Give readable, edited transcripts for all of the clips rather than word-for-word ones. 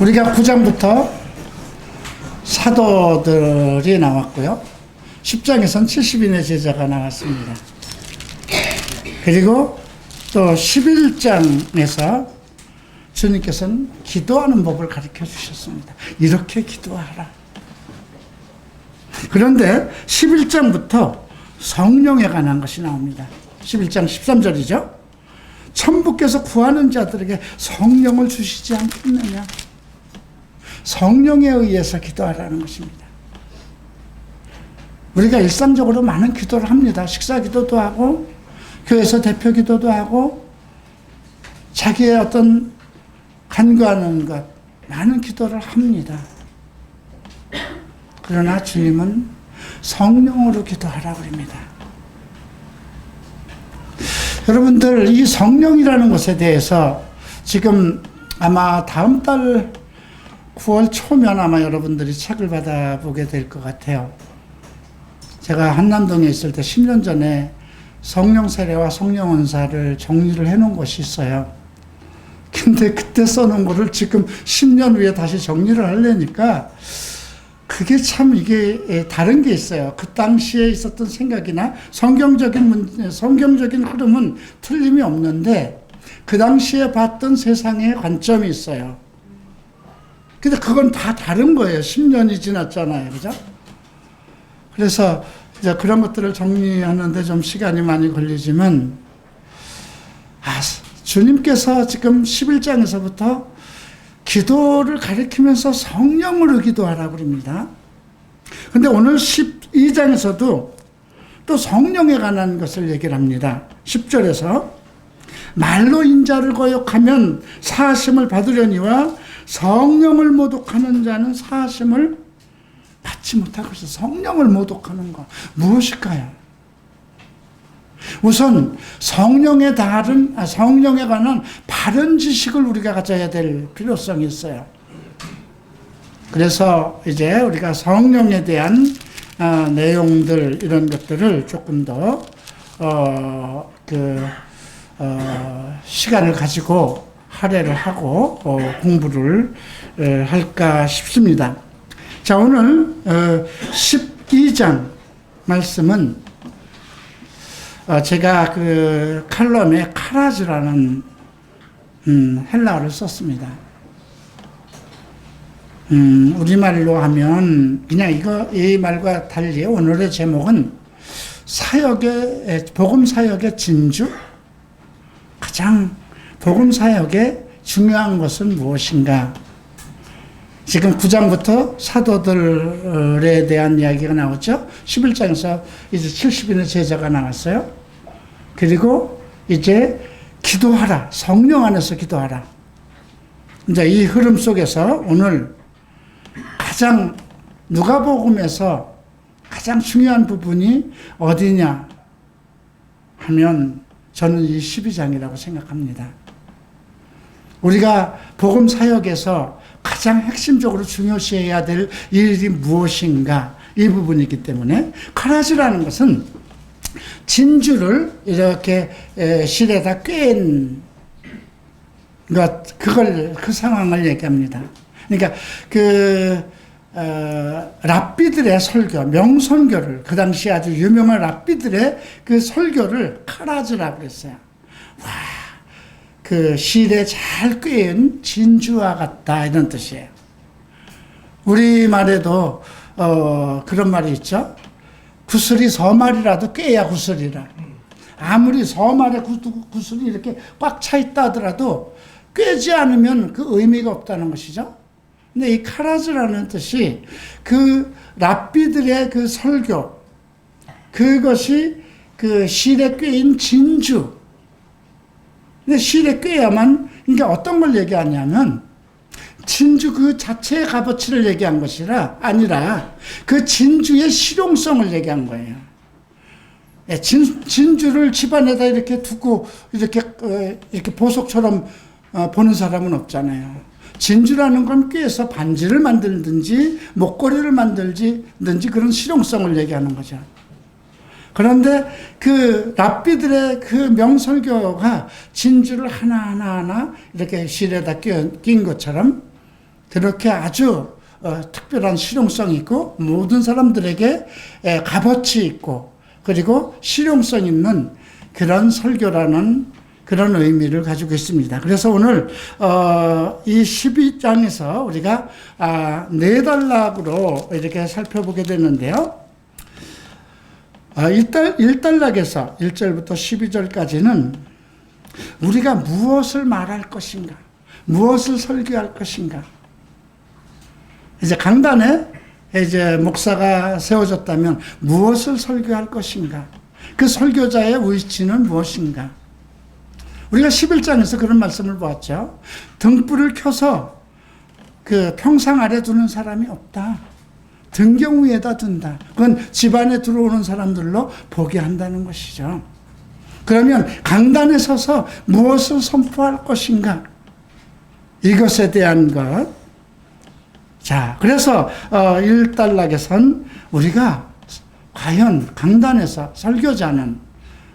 우리가 9장부터 사도들이 나왔고요. 10장에선 70인의 제자가 나왔습니다. 그리고 또 11장에서 주님께서는 기도하는 법을 가르쳐 주셨습니다. 이렇게 기도하라. 그런데 11장부터 성령에 관한 것이 나옵니다. 11장 13절이죠. 천부께서 구하는 자들에게 성령을 주시지 않겠느냐. 성령에 의해서 기도하라는 것입니다. 우리가 일상적으로 많은 기도를 합니다. 식사 기도도 하고, 교회에서 대표 기도도 하고, 자기의 어떤 간구하는 것, 많은 기도를 합니다. 그러나 주님은 성령으로 기도하라고 합니다. 여러분들, 이 성령이라는 것에 대해서 지금 아마 다음 달 9월 초면 아마 여러분들이 책을 받아보게 될 것 같아요. 제가 한남동에 있을 때 10년 전에 성령 세례와 성령 은사를 정리를 해놓은 것이 있어요. 근데 그때 써놓은 거를 지금 10년 후에 다시 정리를 하려니까 그게 참 이게 다른 게 있어요. 그 당시에 있었던 생각이나 성경적인 흐름은 틀림이 없는데 그 당시에 봤던 세상의 관점이 있어요. 근데 그건 다 다른 거예요. 10년이 지났잖아요. 그죠? 그래서 이제 그런 것들을 정리하는데 좀 시간이 많이 걸리지만, 주님께서 지금 11장에서부터 기도를 가리키면서 성령으로 기도하라고 합니다. 근데 오늘 12장에서도 또 성령에 관한 것을 얘기를 합니다. 10절에서 말로 인자를 거역하면 사하심을 받으려니와 성령을 모독하는 자는 사하심을 받지 못하고 있어요. 성령을 모독하는 것 무엇일까요? 우선 성령에 관한 바른 지식을 우리가 가져야 될 필요성이 있어요. 그래서 이제 우리가 성령에 대한 내용들, 이런 것들을 조금 더 시간을 가지고 할애를 하고 공부를 할까 싶습니다. 자, 오늘 12장 말씀은 제가 그 칼럼에 카라즈라는 헬라어를 썼습니다. 우리말로 하면 그냥 이 말과 달리 오늘의 제목은 복음 사역의 진주, 가장 복음 사역의 중요한 것은 무엇인가? 지금 9장부터 사도들에 대한 이야기가 나왔죠. 11장에서 이제 70인의 제자가 나왔어요. 그리고 이제 기도하라. 성령 안에서 기도하라. 이제 이 흐름 속에서 오늘 가장 누가복음에서 가장 중요한 부분이 어디냐 하면 저는 이 12장이라고 생각합니다. 우리가 복음 사역에서 가장 핵심적으로 중요시해야 될 일이 무엇인가, 이 부분이기 때문에 카라즈라는 것은 진주를 이렇게 실에다 꿰인 것, 그 상황을 얘기합니다. 그러니까 랍비들의 설교, 명선교를, 그 당시 아주 유명한 랍비들의 그 설교를 카라즈라고 그랬어요. 와, 그 실에 잘 꿰인 진주와 같다, 이런 뜻이에요. 우리말에도 그런 말이 있죠. 구슬이 서말이라도 꿰야 구슬이라. 아무리 서말에 구슬이 이렇게 꽉 차 있다 하더라도 꿰지 않으면 그 의미가 없다는 것이죠. 근데 이 카라즈라는 뜻이 그 랍비들의 그 설교, 그것이 그 실에 꿰인 진주. 근데 실에 꿰야만, 그러니까 어떤 걸 얘기하냐면 진주 그 자체의 값어치를 얘기한 것이라 아니라 그 진주의 실용성을 얘기한 거예요. 진주를 집안에다 이렇게 두고 이렇게 보석처럼 보는 사람은 없잖아요. 진주라는 건 꿰서 반지를 만들든지 목걸이를 만들든지 그런 실용성을 얘기하는 거죠. 그런데 그 랍비들의 그 명설교가 진주를 하나하나 이렇게 실에다 낀 것처럼 그렇게 아주 특별한 실용성이 있고 모든 사람들에게 값어치 있고 그리고 실용성 있는 그런 설교라는 그런 의미를 가지고 있습니다. 그래서 오늘 이 12장에서 우리가 4단락으로 이렇게 살펴보게 되는데요. 1단락에서 1절부터 12절까지는 우리가 무엇을 말할 것인가, 무엇을 설교할 것인가. 이제 강단에 이제 목사가 세워졌다면 무엇을 설교할 것인가, 그 설교자의 위치는 무엇인가. 우리가 11장에서 그런 말씀을 보았죠. 등불을 켜서 그 평상 아래 두는 사람이 없다. 등경 위에다 둔다. 그건 집안에 들어오는 사람들로 보게 한다는 것이죠. 그러면 강단에 서서 무엇을 선포할 것인가? 이것에 대한 것. 자, 그래서 1단락에선 우리가 과연 강단에서 설교자는,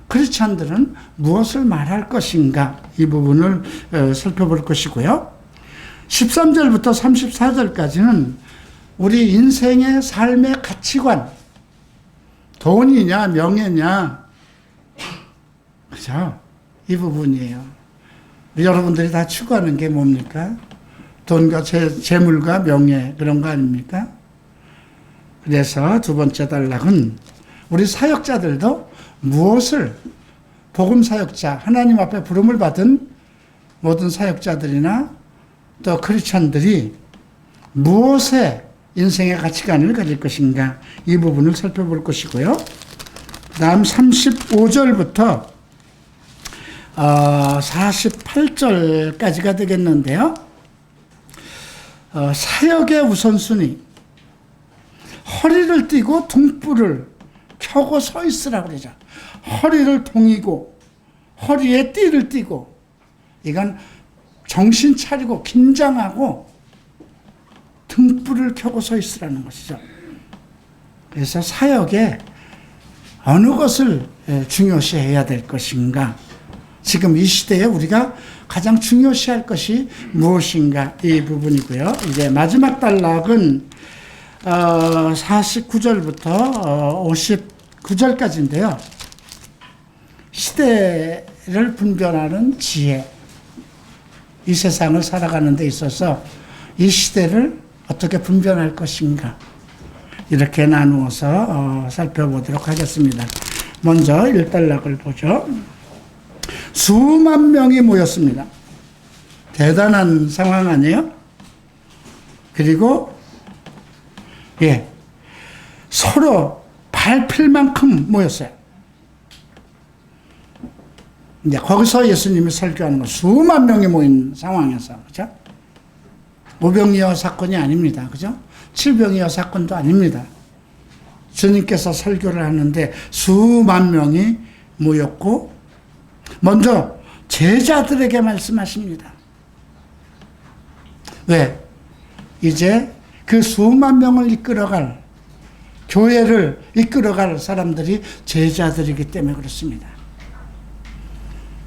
크리스찬들은 무엇을 말할 것인가, 이 부분을 살펴볼 것이고요. 13절부터 34절까지는 우리 인생의 삶의 가치관, 돈이냐 명예냐, 그죠? 이 부분이에요. 여러분들이 다 추구하는 게 뭡니까? 돈과 재물과 명예, 그런 거 아닙니까? 그래서 두 번째 단락은 우리 사역자들도 무엇을, 복음 사역자, 하나님 앞에 부름을 받은 모든 사역자들이나 또 크리스찬들이 무엇에 인생의 가치관을 가질 것인가, 이 부분을 살펴볼 것이고요. 그 다음 35절부터 48절까지가 되겠는데요. 사역의 우선순위, 허리를 띠고 등불을 켜고 서 있으라고 그러죠. 허리를 동이고 허리에 띠를 띠고, 이건 정신 차리고 긴장하고 등불을 켜고 서 있으라는 것이죠. 그래서 사역에 어느 것을 중요시해야 될 것인가, 지금 이 시대에 우리가 가장 중요시할 것이 무엇인가, 이 부분이고요. 이제 마지막 단락은 49절부터 59절까지인데요. 시대를 분별하는 지혜, 이 세상을 살아가는 데 있어서 이 시대를 어떻게 분별할 것인가, 이렇게 나누어서 살펴보도록 하겠습니다. 먼저 1단락을 보죠. 수만 명이 모였습니다. 대단한 상황 아니에요? 그리고 서로 밟힐 만큼 모였어요. 이제 거기서 예수님이 설교하는 건 수만 명이 모인 상황에서, 그죠? 오병이어 사건이 아닙니다. 그죠? 칠병이어 사건도 아닙니다. 주님께서 설교를 하는데 수만 명이 모였고, 먼저 제자들에게 말씀하십니다. 왜? 이제 그 수만 명을 이끌어갈, 교회를 이끌어갈 사람들이 제자들이기 때문에 그렇습니다.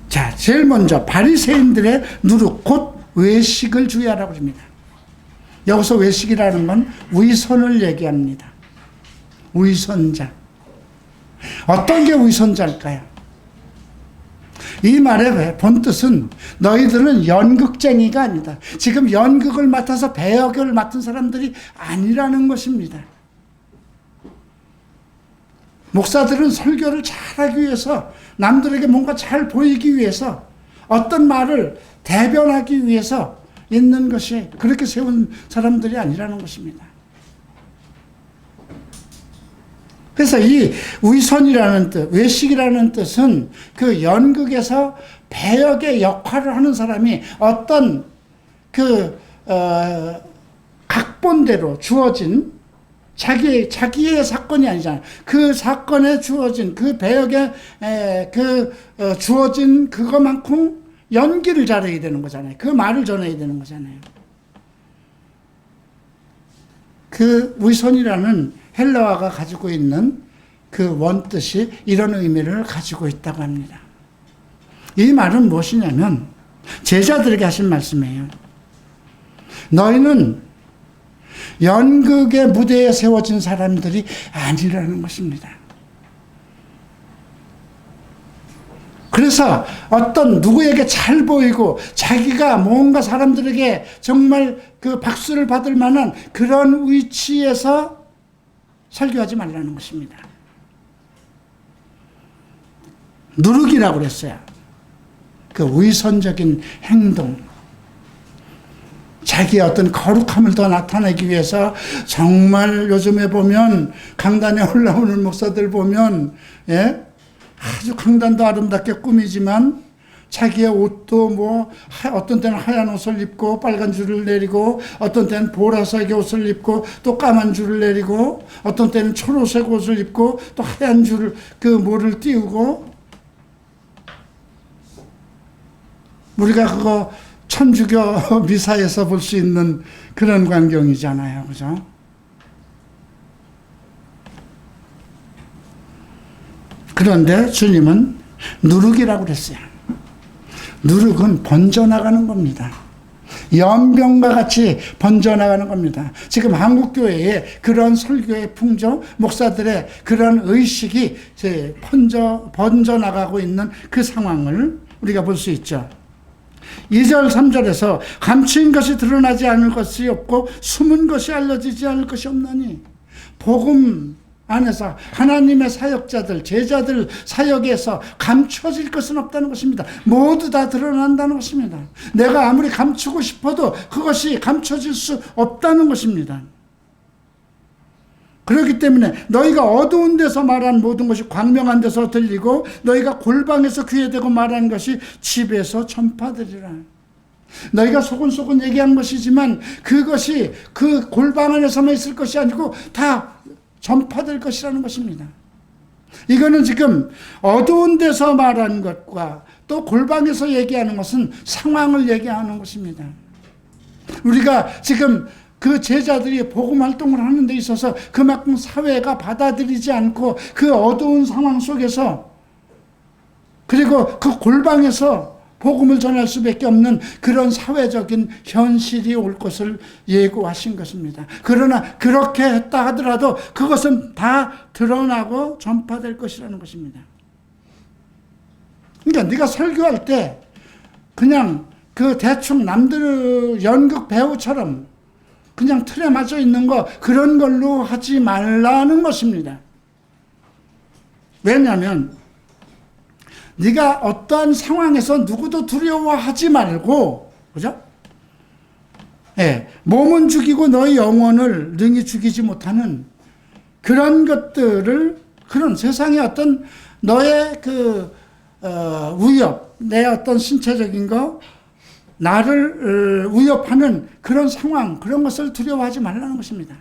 자, 제일 먼저 바리새인들의 누룩, 곧 외식을 주의하라고 합니다. 여기서 외식이라는 건 위선을 얘기합니다. 위선자. 어떤 게 위선자일까요? 이 말의 본뜻은 너희들은 연극쟁이가 아니다. 지금 연극을 맡아서 배역을 맡은 사람들이 아니라는 것입니다. 목사들은 설교를 잘하기 위해서, 남들에게 뭔가 잘 보이기 위해서, 어떤 말을 대변하기 위해서 있는 것이, 그렇게 세운 사람들이 아니라는 것입니다. 그래서 이 위선이라는 뜻, 외식이라는 뜻은 그 연극에서 배역의 역할을 하는 사람이 어떤 각본대로 주어진 자기의 사건이 아니잖아요. 그 사건에 주어진 그 배역에 주어진 그것만큼 연기를 잘해야 되는 거잖아요. 그 말을 전해야 되는 거잖아요. 그 위선이라는 헬라어가 가지고 있는 그 원뜻이 이런 의미를 가지고 있다고 합니다. 이 말은 무엇이냐면 제자들에게 하신 말씀이에요. 너희는 연극의 무대에 세워진 사람들이 아니라는 것입니다. 그래서 어떤 누구에게 잘 보이고 자기가 뭔가 사람들에게 정말 그 박수를 받을 만한 그런 위치에서 설교하지 말라는 것입니다. 누룩이라고 그랬어요. 그 위선적인 행동. 자기의 어떤 거룩함을 더 나타내기 위해서 정말 요즘에 보면 강단에 올라오는 목사들 보면 아주 강단도 아름답게 꾸미지만 자기의 옷도 뭐 어떤 때는 하얀 옷을 입고 빨간 줄을 내리고 어떤 때는 보라색의 옷을 입고 또 까만 줄을 내리고 어떤 때는 초록색 옷을 입고 또 하얀 줄을 그 뭐를 띄우고 우리가 그거 천주교 미사에서 볼 수 있는 그런 광경이잖아요. 그죠? 그런데 주님은 누룩이라고 그랬어요. 누룩은 번져나가는 겁니다. 연병과 같이 번져나가는 겁니다. 지금 한국교회에 그런 설교의 풍조, 목사들의 그런 의식이 번져나가고 있는 그 상황을 우리가 볼 수 있죠. 2절 3절에서 감추인 것이 드러나지 않을 것이 없고 숨은 것이 알려지지 않을 것이 없나니 복음 안에서 하나님의 사역자들, 제자들 사역에서 감춰질 것은 없다는 것입니다. 모두 다 드러난다는 것입니다. 내가 아무리 감추고 싶어도 그것이 감춰질 수 없다는 것입니다. 그렇기 때문에 너희가 어두운 데서 말한 모든 것이 광명한 데서 들리고 너희가 골방에서 귀에 대고 말한 것이 집에서 전파되리라. 너희가 소곤소곤 얘기한 것이지만 그것이 그 골방 안에서만 있을 것이 아니고 다 전파될 것이라는 것입니다. 이거는 지금 어두운 데서 말하는 것과 또 골방에서 얘기하는 것은 상황을 얘기하는 것입니다. 우리가 지금 그 제자들이 복음 활동을 하는 데 있어서 그만큼 사회가 받아들이지 않고 그 어두운 상황 속에서 그리고 그 골방에서 복음을 전할 수밖에 없는 그런 사회적인 현실이 올 것을 예고하신 것입니다. 그러나 그렇게 했다 하더라도 그것은 다 드러나고 전파될 것이라는 것입니다. 그러니까 네가 설교할 때 그냥 그 대충 남들 연극 배우처럼 그냥 틀에 맞춰 있는 거 그런 걸로 하지 말라는 것입니다. 왜냐하면 네가 어떠한 상황에서 누구도 두려워하지 말고, 그죠? 몸은 죽이고 너의 영혼을 능히 죽이지 못하는 그런 것들을, 그런 세상의 어떤 너의 위협, 내 어떤 신체적인 거, 나를 위협하는 그런 상황, 그런 것을 두려워하지 말라는 것입니다.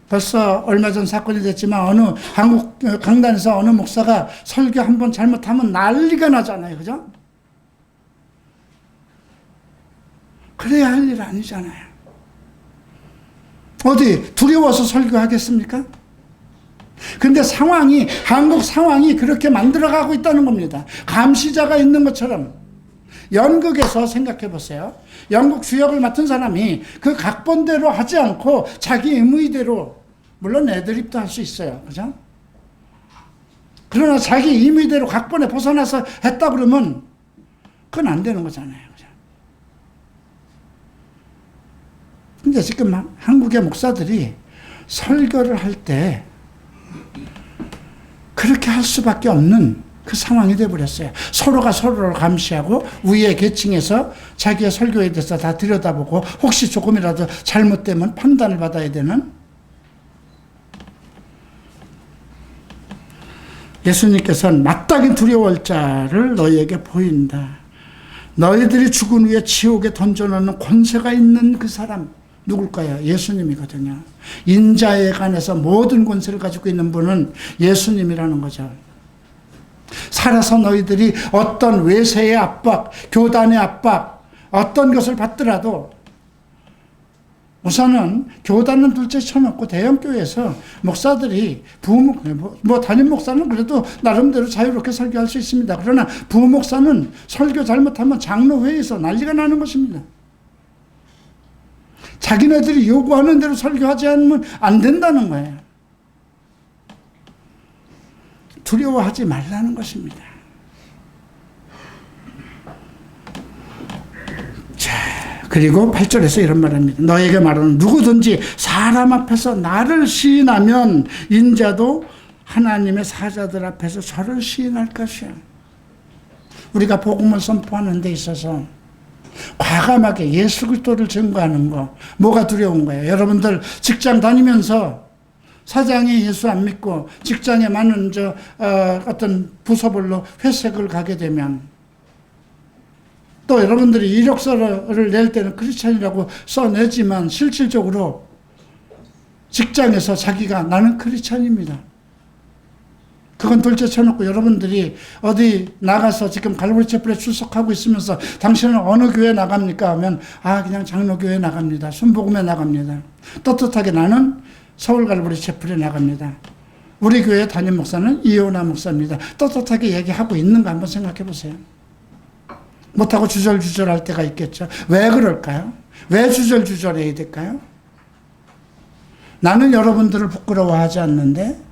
벌써 얼마 전 사건이 됐지만 어느 한국 강단에서 어느 목사가 설교 한번 잘못하면 난리가 나잖아요. 그죠? 그래야 할 일 아니잖아요. 어디 두려워서 설교하겠습니까? 근데 상황이, 한국 상황이 그렇게 만들어가고 있다는 겁니다. 감시자가 있는 것처럼. 연극에서 생각해 보세요. 연극 주역을 맡은 사람이 그 각본대로 하지 않고 자기 임의대로, 물론 애드립도 할 수 있어요. 그죠? 그러나 자기 임의대로 각본에 벗어나서 했다 그러면 그건 안 되는 거잖아요. 그죠? 근데 지금 한국의 목사들이 설교를 할 때 그렇게 할 수밖에 없는 그 상황이 되어버렸어요. 서로가 서로를 감시하고 위의 계층에서 자기의 설교에 대해서 다 들여다보고 혹시 조금이라도 잘못되면 판단을 받아야 되는. 예수님께서는 마땅히 두려워할 자를 너희에게 보인다. 너희들이 죽은 후에 지옥에 던져놓는 권세가 있는 그 사람 누굴까요? 예수님이거든요. 인자에 관해서 모든 권세를 가지고 있는 분은 예수님이라는 거죠. 살아서 너희들이 어떤 외세의 압박, 교단의 압박, 어떤 것을 받더라도 우선은 교단은 둘째 쳐놓고 대형교회에서 목사들이 담임 목사는 그래도 나름대로 자유롭게 설교할 수 있습니다. 그러나 부목사는 설교 잘못하면 장로회에서 난리가 나는 것입니다. 자기네들이 요구하는 대로 설교하지 않으면 안 된다는 거예요. 두려워하지 말라는 것입니다. 자, 그리고 8절에서 이런 말합니다. 너에게 말하는 누구든지 사람 앞에서 나를 시인하면 인자도 하나님의 사자들 앞에서 저를 시인할 것이야. 우리가 복음을 선포하는 데 있어서 과감하게 예수 그리스도를 증거하는 거, 뭐가 두려운 거예요? 여러분들 직장 다니면서 사장이 예수 안 믿고 직장에 많은 어떤 부서별로 회색을 가게 되면, 또 여러분들이 이력서를 낼 때는 크리스찬이라고 써내지만 실질적으로 직장에서 자기가 나는 크리스찬입니다. 그건 둘째 쳐놓고 여러분들이 어디 나가서 지금 갈보리 채플에 출석하고 있으면서 당신은 어느 교회 나갑니까? 하면 그냥 장로교회 나갑니다. 순복음에 나갑니다. 떳떳하게 나는 서울 갈보리 채플에 나갑니다. 우리 교회 담임 목사는 이효나 목사입니다. 떳떳하게 얘기하고 있는가 한번 생각해 보세요. 못하고 주절주절할 때가 있겠죠. 왜 그럴까요? 왜 주절주절해야 될까요? 나는 여러분들을 부끄러워하지 않는데,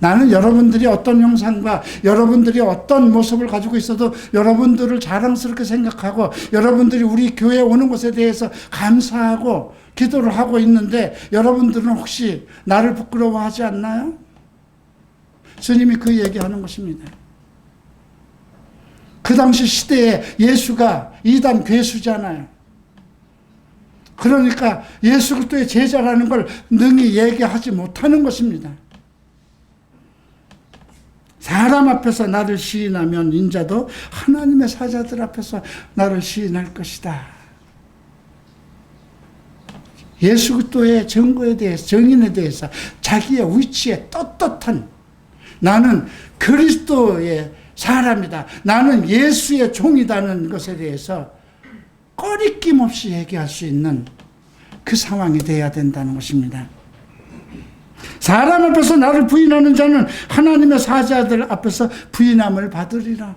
나는 여러분들이 어떤 형상과 여러분들이 어떤 모습을 가지고 있어도 여러분들을 자랑스럽게 생각하고 여러분들이 우리 교회에 오는 것에 대해서 감사하고 기도를 하고 있는데, 여러분들은 혹시 나를 부끄러워하지 않나요? 주님이 그 얘기하는 것입니다. 그 당시 시대에 예수가 이단 괴수잖아요. 그러니까 예수 그리스도의 제자라는 걸 능히 얘기하지 못하는 것입니다. 사람 앞에서 나를 시인하면 인자도 하나님의 사자들 앞에서 나를 시인할 것이다. 예수 그리스도의 증거에 대해서, 정인에 대해서 자기의 위치에 떳떳한, 나는 그리스도의 사람이다, 나는 예수의 종이다는 것에 대해서 꺼리낌 없이 얘기할 수 있는 그 상황이 되어야 된다는 것입니다. 사람 앞에서 나를 부인하는 자는 하나님의 사자들 앞에서 부인함을 받으리라.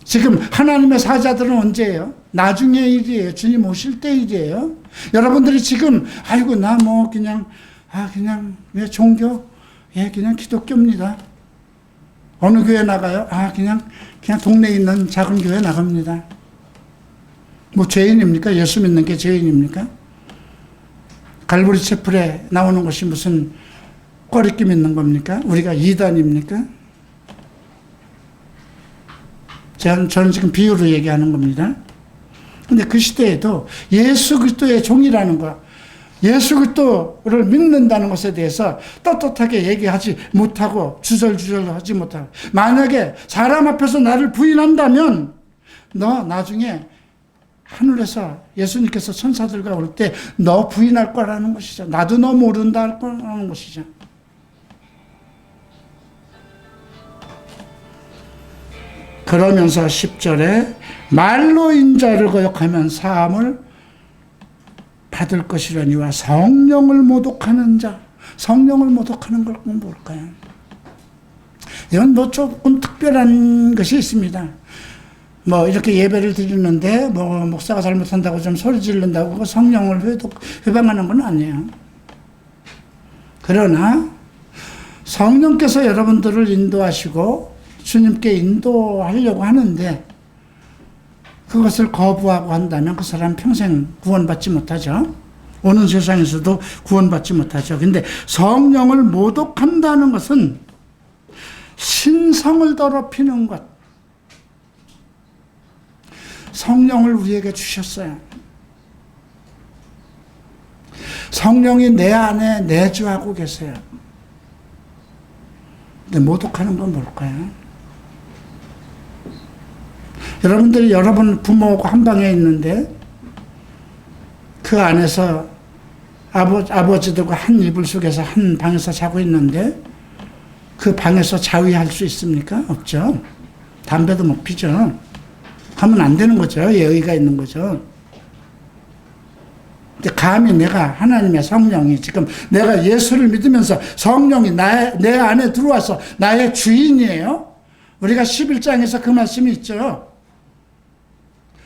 지금 하나님의 사자들은 언제예요? 나중의 일이에요. 주님 오실 때 일이에요. 여러분들이 지금 나 그냥 왜 종교? 그냥 기독교입니다. 어느 교회 나가요? 그냥 동네에 있는 작은 교회 나갑니다. 뭐 죄인입니까? 예수 믿는 게 죄인입니까? 갈보리 채플에 나오는 것이 무슨 꺼리낌 있는 겁니까? 우리가 이단입니까? 저는 지금 비유로 얘기하는 겁니다. 근데 그 시대에도 예수 그리스도의 종이라는 거, 예수 그리스도를 믿는다는 것에 대해서 떳떳하게 얘기하지 못하고 주절주절 하지 못하고, 만약에 사람 앞에서 나를 부인한다면 너 나중에 하늘에서 예수님께서 천사들과 올 때 너 부인할 거라는 것이죠. 나도 너 모른다 할 거라는 것이죠. 그러면서 10절에 말로 인자를 거역하면 사함을 받을 것이려니와 성령을 모독하는 자, 성령을 모독하는 걸 뭘까요? 이건 조금 특별한 것이 있습니다. 이렇게 예배를 드리는데 목사가 잘못한다고 좀 소리 지른다고 성령을 회방하는 건 아니에요. 그러나 성령께서 여러분들을 인도하시고 주님께 인도하려고 하는데 그것을 거부하고 한다면 그 사람 평생 구원받지 못하죠. 오는 세상에서도 구원받지 못하죠. 근데 성령을 모독한다는 것은 신성을 더럽히는 것. 성령을 우리에게 주셨어요. 성령이 내 안에 내주하고 계세요. 근데 모독하는 건 뭘까요? 여러분들이 여러분 부모하고 한 방에 있는데 그 안에서 아버지들과 한 이불 속에서 한 방에서 자고 있는데 그 방에서 자위할 수 있습니까? 없죠. 담배도 못 피죠. 하면 안 되는 거죠. 예의가 있는 거죠. 감히 내가 하나님의 성령이 지금 내가 예수를 믿으면서 성령이 내 안에 들어와서 나의 주인이에요. 우리가 11장에서 그 말씀이 있죠.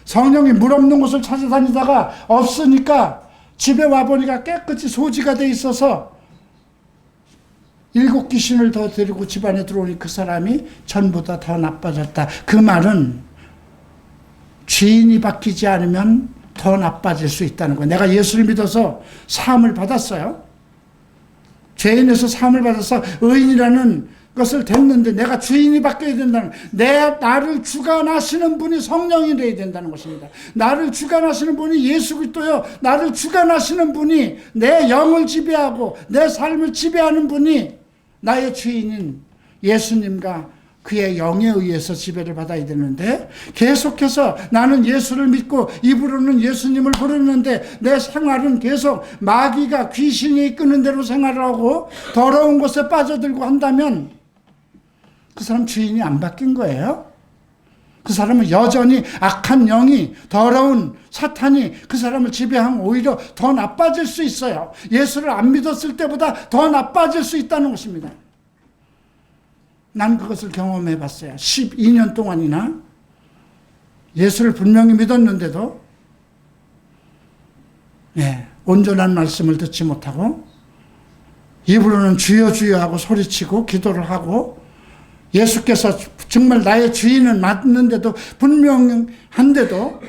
성령이 물 없는 곳을 찾아다니다가 없으니까 집에 와보니까 깨끗이 소지가 돼 있어서 7 귀신을 더 데리고 집안에 들어오니 그 사람이 전보다 더 나빠졌다. 그 말은 주인이 바뀌지 않으면 더 나빠질 수 있다는 거예요. 내가 예수를 믿어서 사함을 받았어요. 죄인에서 사함을 받아서 의인이라는 것을 됐는데 내가 주인이 바뀌어야 된다는, 나를 주관하시는 분이 성령이 되어야 된다는 것입니다. 나를 주관하시는 분이 예수 그리스도요. 나를 주관하시는 분이, 내 영을 지배하고 내 삶을 지배하는 분이 나의 주인인 예수님과 그의 영에 의해서 지배를 받아야 되는데, 계속해서 나는 예수를 믿고 입으로는 예수님을 부르는데 내 생활은 계속 마귀가, 귀신이 이끄는 대로 생활을 하고 더러운 곳에 빠져들고 한다면 그 사람 주인이 안 바뀐 거예요. 그 사람은 여전히 악한 영이, 더러운 사탄이 그 사람을 지배하면 오히려 더 나빠질 수 있어요. 예수를 안 믿었을 때보다 더 나빠질 수 있다는 것입니다. 난 그것을 경험해 봤어요. 12년 동안이나 예수를 분명히 믿었는데도 온전한 말씀을 듣지 못하고 입으로는 주여 주여 하고 소리치고 기도를 하고, 예수께서 정말 나의 주인은 맞는데도, 분명한데도,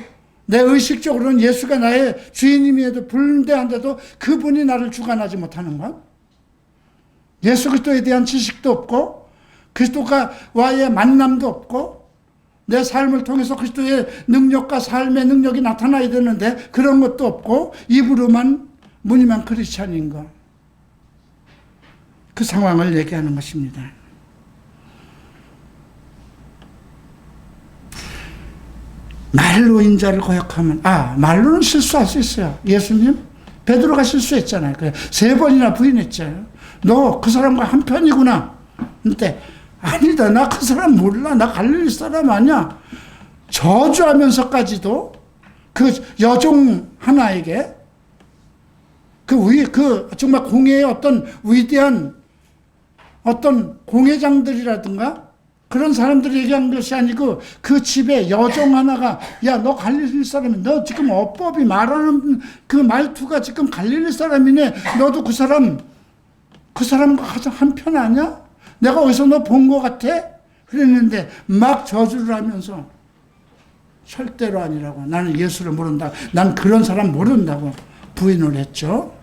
내 의식적으로는 예수가 나의 주인임에도 불대한데도 그분이 나를 주관하지 못하는 것, 예수 그리스도에 대한 지식도 없고 그리스도와의 만남도 없고, 내 삶을 통해서 그리스도의 능력과 삶의 능력이 나타나야 되는데 그런 것도 없고 입으로만 무늬만 크리스찬인 것, 그 상황을 얘기하는 것입니다. 말로 인자를 거역하면, 말로는 실수할 수 있어요. 예수님, 베드로가 실수했잖아요. 3번이나 부인했잖아요. 너 그 사람과 한편이구나. 근데 아니다, 나 그 사람 몰라, 나 갈릴리 사람 아니야. 저주하면서까지도 그 여종 하나에게 정말 공예의 어떤 위대한 어떤 공예장들이라든가 그런 사람들이 얘기한 것이 아니고, 그 집에 여종 하나가, 야, 너 갈릴리 사람이, 너 지금 어법이 말하는 그 말투가 지금 갈릴리 사람이네. 너도 그 사람과 가장 한편 아니야? 내가 어디서 너 본 것 같아? 그랬는데 막 저주를 하면서 절대로 아니라고, 나는 예수를 모른다, 난 그런 사람 모른다고 부인을 했죠.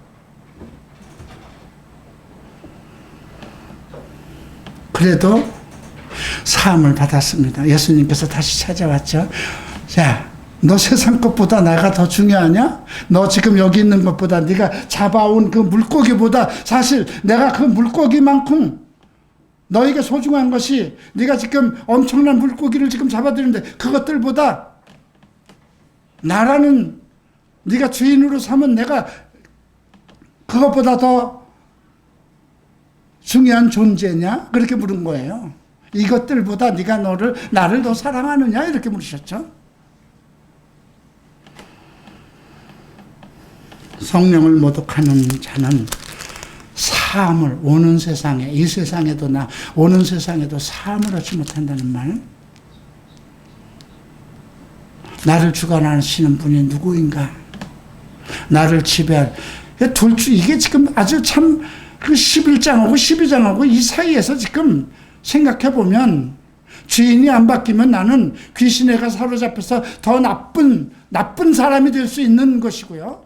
그래도 사함을 받았습니다. 예수님께서 다시 찾아왔죠. 자, 너 세상 것보다 내가 더 중요하냐? 너 지금 여기 있는 것보다, 네가 잡아온 그 물고기보다, 사실 내가 그 물고기만큼 너에게 소중한 것이, 네가 지금 엄청난 물고기를 지금 잡아들이는데 그것들보다 나라는, 네가 주인으로 삼은 내가 그것보다 더 중요한 존재냐? 그렇게 물은 거예요. 이것들보다 네가 나를 더 사랑하느냐? 이렇게 물으셨죠. 성령을 모독하는 자는 사함을, 오는 세상에, 이 세상에도 오는 세상에도 사함을 얻지 못한다는 말. 나를 주관하시는 분이 누구인가? 나를 지배할, 이게 지금 아주 참, 그 11장하고 12장하고 이 사이에서 지금 생각해보면, 주인이 안 바뀌면 나는 귀신에게 사로잡혀서 더 나쁜 사람이 될 수 있는 것이고요.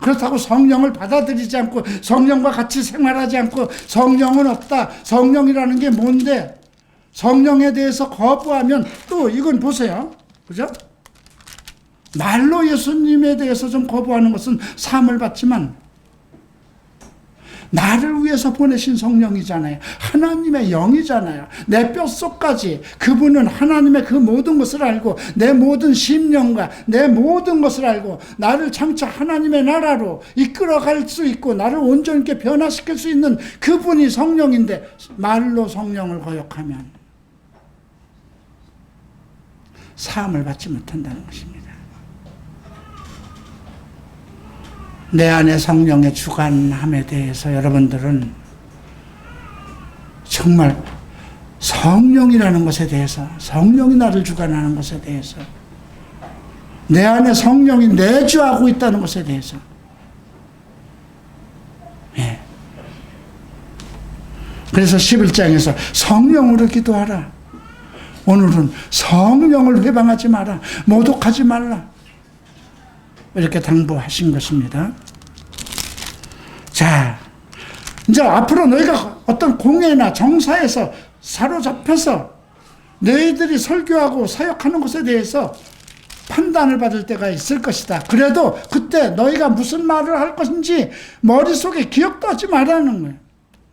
그렇다고 성령을 받아들이지 않고 성령과 같이 생활하지 않고 성령은 없다, 성령이라는 게 뭔데, 성령에 대해서 거부하면 또 이건 보세요. 그죠? 말로 예수님에 대해서 좀 거부하는 것은 사함을 받지만, 나를 위해서 보내신 성령이잖아요. 하나님의 영이잖아요. 내 뼛속까지 그분은 하나님의 그 모든 것을 알고, 내 모든 심령과 내 모든 것을 알고, 나를 장차 하나님의 나라로 이끌어갈 수 있고 나를 온전히 변화시킬 수 있는 그분이 성령인데, 말로 성령을 거역하면 사함을 받지 못한다는 것입니다. 내 안에 성령의 주관함에 대해서 여러분들은 정말 성령이라는 것에 대해서, 성령이 나를 주관하는 것에 대해서, 내 안에 성령이 내주하고 있다는 것에 대해서, 예. 그래서 11장에서 성령으로 기도하라. 오늘은 성령을 회방하지 마라. 모독하지 말라. 이렇게 당부하신 것입니다. 자, 이제 앞으로 너희가 어떤 공회나 정사에서 사로잡혀서 너희들이 설교하고 사역하는 것에 대해서 판단을 받을 때가 있을 것이다. 그래도 그때 너희가 무슨 말을 할 것인지 머릿속에 기억도 하지 말라는 거예요.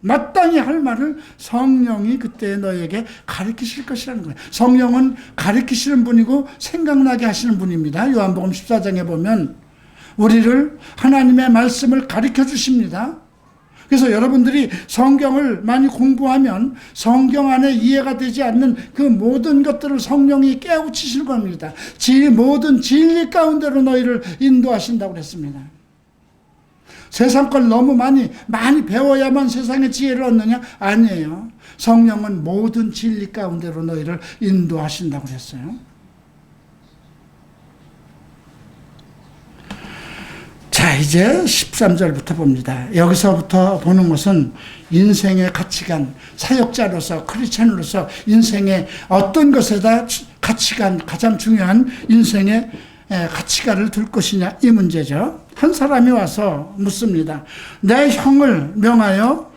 마땅히 할 말을 성령이 그때 너희에게 가르치실 것이라는 거예요. 성령은 가르치시는 분이고 생각나게 하시는 분입니다. 요한복음 14장에 보면 우리를 하나님의 말씀을 가르쳐 주십니다. 그래서 여러분들이 성경을 많이 공부하면 성경 안에 이해가 되지 않는 그 모든 것들을 성령이 깨우치실 겁니다. 모든 진리 가운데로 너희를 인도하신다고 그랬습니다. 세상 걸 너무 많이 배워야만 세상의 지혜를 얻느냐? 아니에요. 성령은 모든 진리 가운데로 너희를 인도하신다고 그랬어요. 자, 이제 13절부터 봅니다. 여기서부터 보는 것은 인생의 가치관, 사역자로서, 크리스찬으로서 인생의 어떤 것에다 가치관, 가장 중요한 인생의 가치관을 둘 것이냐, 이 문제죠. 한 사람이 와서 묻습니다. 내 형을 명하여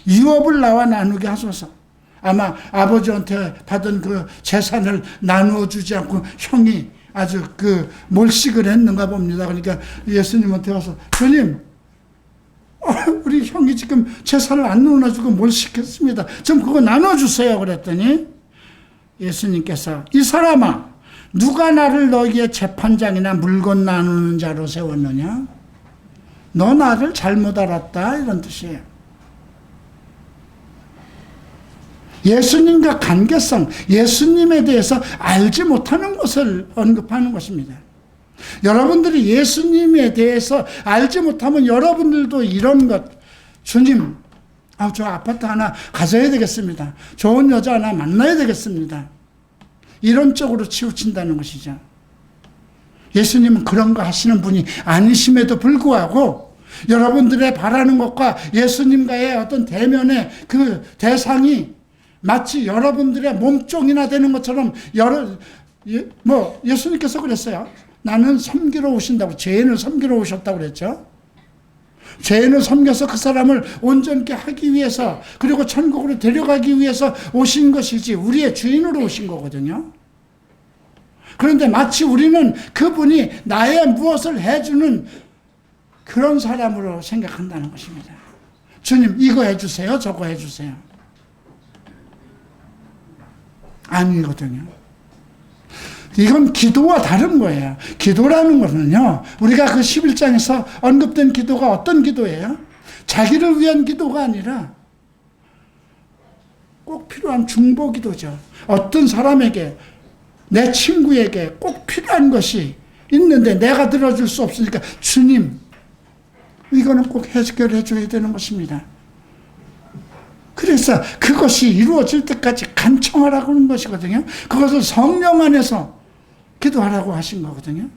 유업을 나와 나누게 하소서. 아마 아버지한테 받은 그 재산을 나누어 주지 않고 형이 아주 몰식을 했는가 봅니다. 그러니까 예수님한테 와서, 주님, 우리 형이 지금 재산을 안 나눠주고 몰식했습니다. 좀 그거 나눠주세요. 그랬더니 예수님께서, 이 사람아, 누가 나를 너희의 재판장이나 물건 나누는 자로 세웠느냐? 너 나를 잘못 알았다, 이런 뜻이에요. 예수님과 관계성, 예수님에 대해서 알지 못하는 것을 언급하는 것입니다. 여러분들이 예수님에 대해서 알지 못하면 여러분들도 이런 것, 주님, 저 아파트 하나 가져야 되겠습니다. 좋은 여자 하나 만나야 되겠습니다. 이런 쪽으로 치우친다는 것이죠. 예수님은 그런 거 하시는 분이 아니심에도 불구하고 여러분들의 바라는 것과 예수님과의 어떤 대면의 그 대상이 마치 여러분들의 몸종이나 되는 것처럼 예수님께서 그랬어요. 나는 섬기러 오신다고, 죄인을 섬기러 오셨다고 그랬죠. 죄인을 섬겨서 그 사람을 온전케 하기 위해서, 그리고 천국으로 데려가기 위해서 오신 것이지 우리의 주인으로 오신 거거든요. 그런데 마치 우리는 그분이 나의 무엇을 해주는 그런 사람으로 생각한다는 것입니다. 주님, 이거 해주세요, 저거 해주세요. 아니거든요. 이건 기도와 다른 거예요. 기도라는 것은요, 우리가 그 11장에서 언급된 기도가 어떤 기도예요? 자기를 위한 기도가 아니라 꼭 필요한 중보 기도죠. 어떤 사람에게, 내 친구에게 꼭 필요한 것이 있는데 내가 들어줄 수 없으니까, 주님, 이거는 꼭 해결해 줘야 되는 것입니다. 그래서 그것이 이루어질 때까지 간청하라고 하는 것이거든요. 그것을 성령 안에서 기도하라고 하신 거거든요.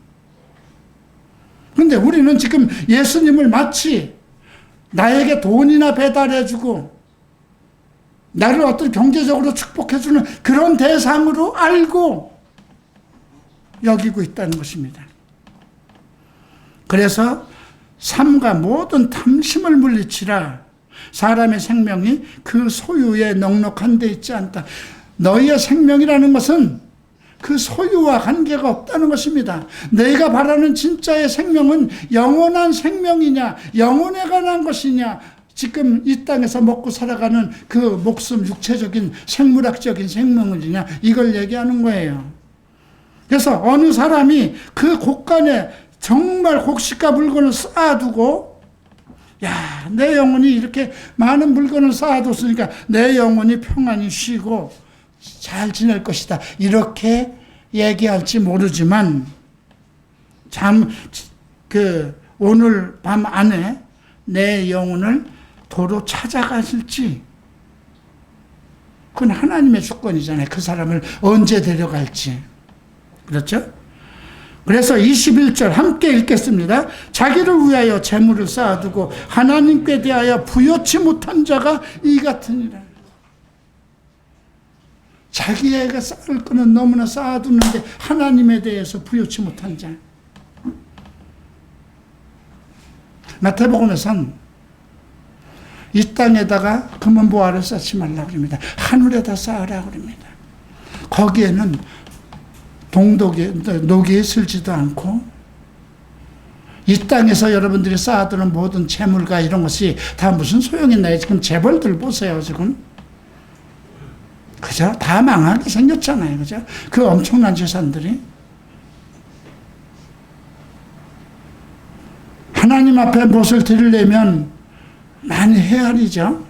그런데 우리는 지금 예수님을 마치 나에게 돈이나 배달해주고 나를 어떤 경제적으로 축복해주는 그런 대상으로 알고 여기고 있다는 것입니다. 그래서 삼가 모든 탐심을 물리치라. 사람의 생명이 그 소유에 넉넉한 데 있지 않다. 너희의 생명이라는 것은 그 소유와 관계가 없다는 것입니다. 너희가 바라는 진짜의 생명은 영원한 생명이냐, 영혼에 관한 것이냐, 지금 이 땅에서 먹고 살아가는 그 목숨, 육체적인 생물학적인 생명이냐, 이걸 얘기하는 거예요. 그래서 어느 사람이 그 곳간에 정말 곡식과 물건을 쌓아두고, 야, 내 영혼이 이렇게 많은 물건을 쌓아뒀으니까 내 영혼이 평안히 쉬고 잘 지낼 것이다, 이렇게 얘기할지 모르지만, 참 오늘 밤 안에 내 영혼을 도로 찾아가실지, 그건 하나님의 주권이잖아요. 그 사람을 언제 데려갈지. 그렇죠? 그래서 21절 함께 읽겠습니다. 자기를 위하여 재물을 쌓아두고 하나님께 대하여 부요치 못한 자가 이 같으니라. 자기애가 쌓을 거는 너무나 쌓아두는데 하나님에 대해서 부요치 못한 자. 마태복음에선 이 땅에다가 금은보화를 쌓지 말라고 합니다. 하늘에다 쌓으라고 합니다. 거기에는 녹이 슬지도 않고, 이 땅에서 여러분들이 쌓아두는 모든 재물과 이런 것이 다 무슨 소용이 있나요? 지금 재벌들 보세요, 지금. 그죠? 다 망하게 생겼잖아요. 그죠? 그 엄청난 재산들이. 하나님 앞에 무엇을 드리려면 많이 헤아리죠.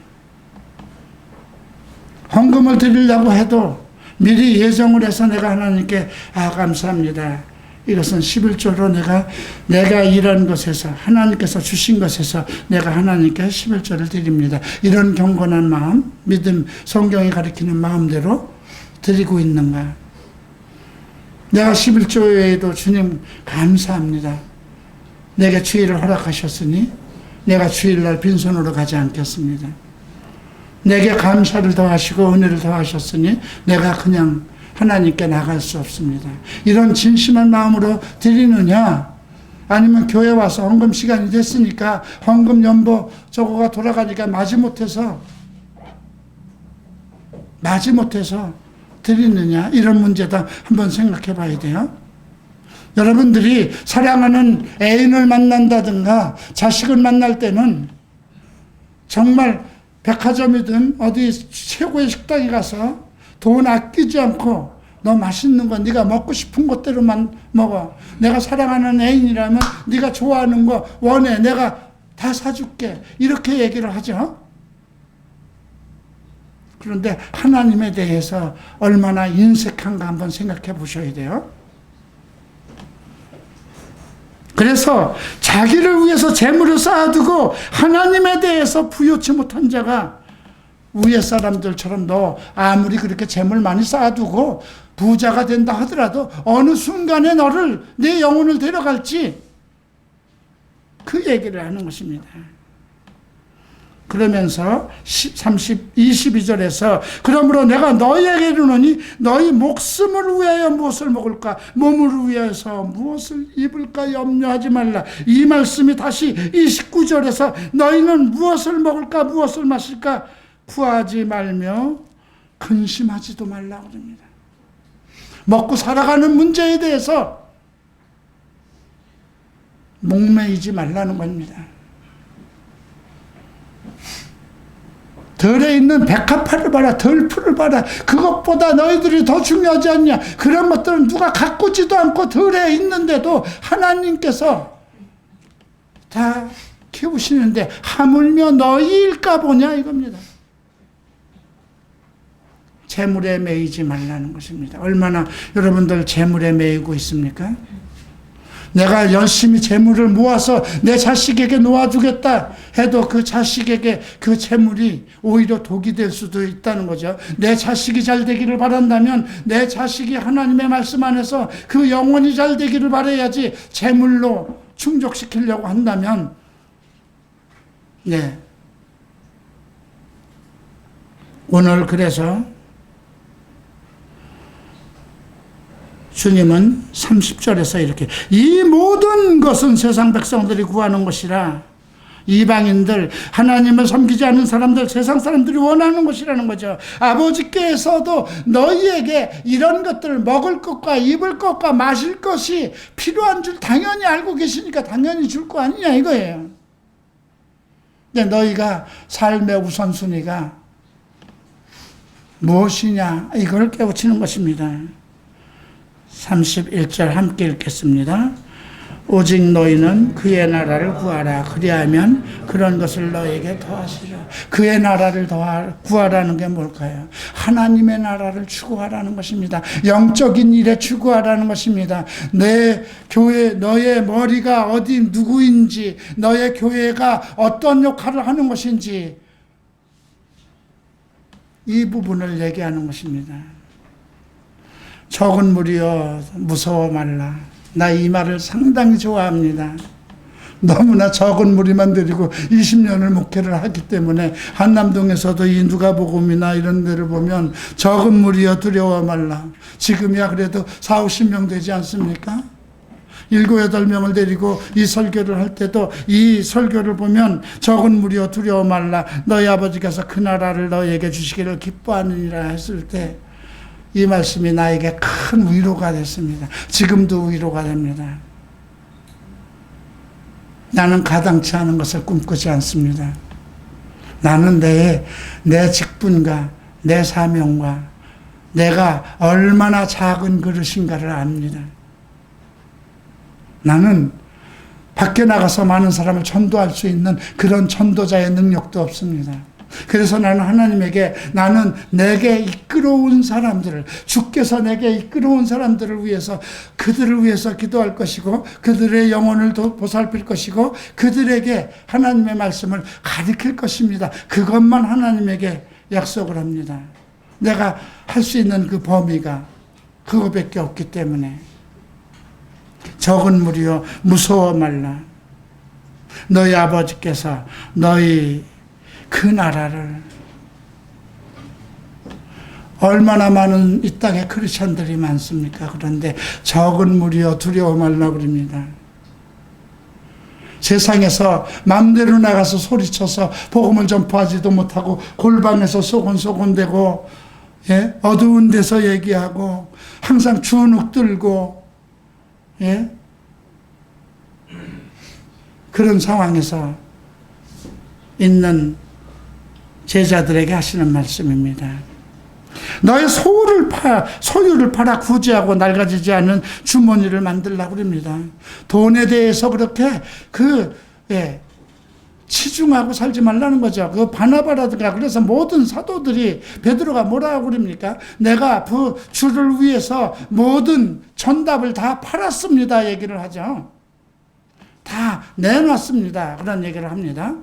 헌금을 드리려고 해도 미리 예정을 해서 내가 하나님께 감사합니다. 이것은 11조로 내가 이런 것에서 하나님께서 주신 것에서 내가 하나님께 11조를 드립니다. 이런 경건한 마음, 믿음, 성경이 가리키는 마음대로 드리고 있는가. 내가 11조 외에도 주님 감사합니다. 내게 주일을 허락하셨으니 내가 주일날 빈손으로 가지 않겠습니다. 내게 감사를 더하시고 은혜를 더하셨으니 내가 그냥 하나님께 나갈 수 없습니다. 이런 진심한 마음으로 드리느냐, 아니면 교회 와서 헌금 시간이 됐으니까 헌금 연보 저거가 돌아가니까 마지못해서 드리느냐, 이런 문제다 한번 생각해 봐야 돼요. 여러분들이 사랑하는 애인을 만난다든가 자식을 만날 때는 정말 백화점이든 어디 최고의 식당에 가서 돈 아끼지 않고 너 맛있는 거 네가 먹고 싶은 것대로만 먹어. 내가 사랑하는 애인이라면 네가 좋아하는 거 원해. 내가 다 사줄게. 이렇게 얘기를 하죠. 그런데 하나님에 대해서 얼마나 인색한가 한번 생각해 보셔야 돼요. 그래서 자기를 위해서 재물을 쌓아두고 하나님에 대해서 부요치 못한 자가, 위에 사람들처럼 너 아무리 그렇게 재물 많이 쌓아두고 부자가 된다 하더라도 어느 순간에 내 영혼을 데려갈지, 그 얘기를 하는 것입니다. 그러면서 22절에서 그러므로 내가 너희에게 이르노니 너희 목숨을 위하여 무엇을 먹을까, 몸을 위해서 무엇을 입을까 염려하지 말라. 이 말씀이 다시 29절에서 너희는 무엇을 먹을까 무엇을 마실까 구하지 말며 근심하지도 말라고 합니다. 먹고 살아가는 문제에 대해서 목매이지 말라는 겁니다. 덜에 있는 백합화를 봐라, 덜풀을 봐라. 그것보다 너희들이 더 중요하지 않냐. 그런 것들은 누가 가꾸지도 않고 덜에 있는데도 하나님께서 다 키우시는데 하물며 너희일까 보냐 이겁니다. 재물에 매이지 말라는 것입니다. 얼마나 여러분들 재물에 매이고 있습니까? 내가 열심히 재물을 모아서 내 자식에게 놓아주겠다 해도 그 자식에게 그 재물이 오히려 독이 될 수도 있다는 거죠. 내 자식이 잘 되기를 바란다면 내 자식이 하나님의 말씀 안에서 그 영혼이 잘 되기를 바라야지, 재물로 충족시키려고 한다면, 네. 오늘 그래서 주님은 30절에서 이렇게, 이 모든 것은 세상 백성들이 구하는 것이라, 이방인들, 하나님을 섬기지 않는 사람들, 세상 사람들이 원하는 것이라는 거죠. 아버지께서도 너희에게 이런 것들을 먹을 것과 입을 것과 마실 것이 필요한 줄 당연히 알고 계시니까 당연히 줄 거 아니냐 이거예요. 근데 너희가 삶의 우선순위가 무엇이냐 이걸 깨우치는 것입니다. 31절 함께 읽겠습니다. 오직 너희는 그의 나라를 구하라. 그리하면 그런 것을 너에게 더하시리라. 그의 나라를 구하라는 게 뭘까요? 하나님의 나라를 추구하라는 것입니다. 영적인 일에 추구하라는 것입니다. 내 교회, 너의 머리가 어디 누구인지, 너의 교회가 어떤 역할을 하는 것인지, 이 부분을 얘기하는 것입니다. 적은 무리여 무서워 말라. 나 이 말을 상당히 좋아합니다. 너무나 적은 무리만 데리고 20년을 목회를 하기 때문에 한남동에서도 이 누가복음이나 이런 데를 보면 적은 무리여 두려워 말라. 지금이야 그래도 4, 50명 되지 않습니까? 7, 8명을 데리고 이 설교를 할 때도 이 설교를 보면 적은 무리여 두려워 말라. 너희 아버지께서 그 나라를 너희에게 주시기를 기뻐하느니라 했을 때 이 말씀이 나에게 큰 위로가 됐습니다. 지금도 위로가 됩니다. 나는 가당치 않은 것을 꿈꾸지 않습니다. 나는 내 직분과 내 사명과 내가 얼마나 작은 그릇인가를 압니다. 나는 밖에 나가서 많은 사람을 전도할 수 있는 그런 전도자의 능력도 없습니다. 그래서 나는 하나님에게 나는 내게 이끌어온 사람들을, 주께서 내게 이끌어온 사람들을 위해서, 그들을 위해서 기도할 것이고 그들의 영혼을 보살필 것이고 그들에게 하나님의 말씀을 가르칠 것입니다. 그것만 하나님에게 약속을 합니다. 내가 할 수 있는 그 범위가 그거밖에 없기 때문에. 적은 무리여 무서워 말라. 너희 아버지께서 너희 그 나라를, 얼마나 많은 이 땅에 크리스천들이 많습니까? 그런데 적은 무리여 두려워 말라 그럽니다. 세상에서 마음대로 나가서 소리쳐서 복음을 전파하지도 못하고 골방에서 소곤소곤대고, 예? 어두운 데서 얘기하고 항상 주눅 들고, 예? 그런 상황에서 있는 제자들에게 하시는 말씀입니다. 너의 소유를 팔아 구제하고 낡아지지 않는 주머니를 만들라고 합니다. 돈에 대해서 그렇게 치중하고 살지 말라는 거죠. 그 바나바라든가, 그래서 모든 사도들이, 베드로가 뭐라고 그럽니까? 내가 그 주를 위해서 모든 전답을 다 팔았습니다 얘기를 하죠. 다 내놨습니다 그런 얘기를 합니다.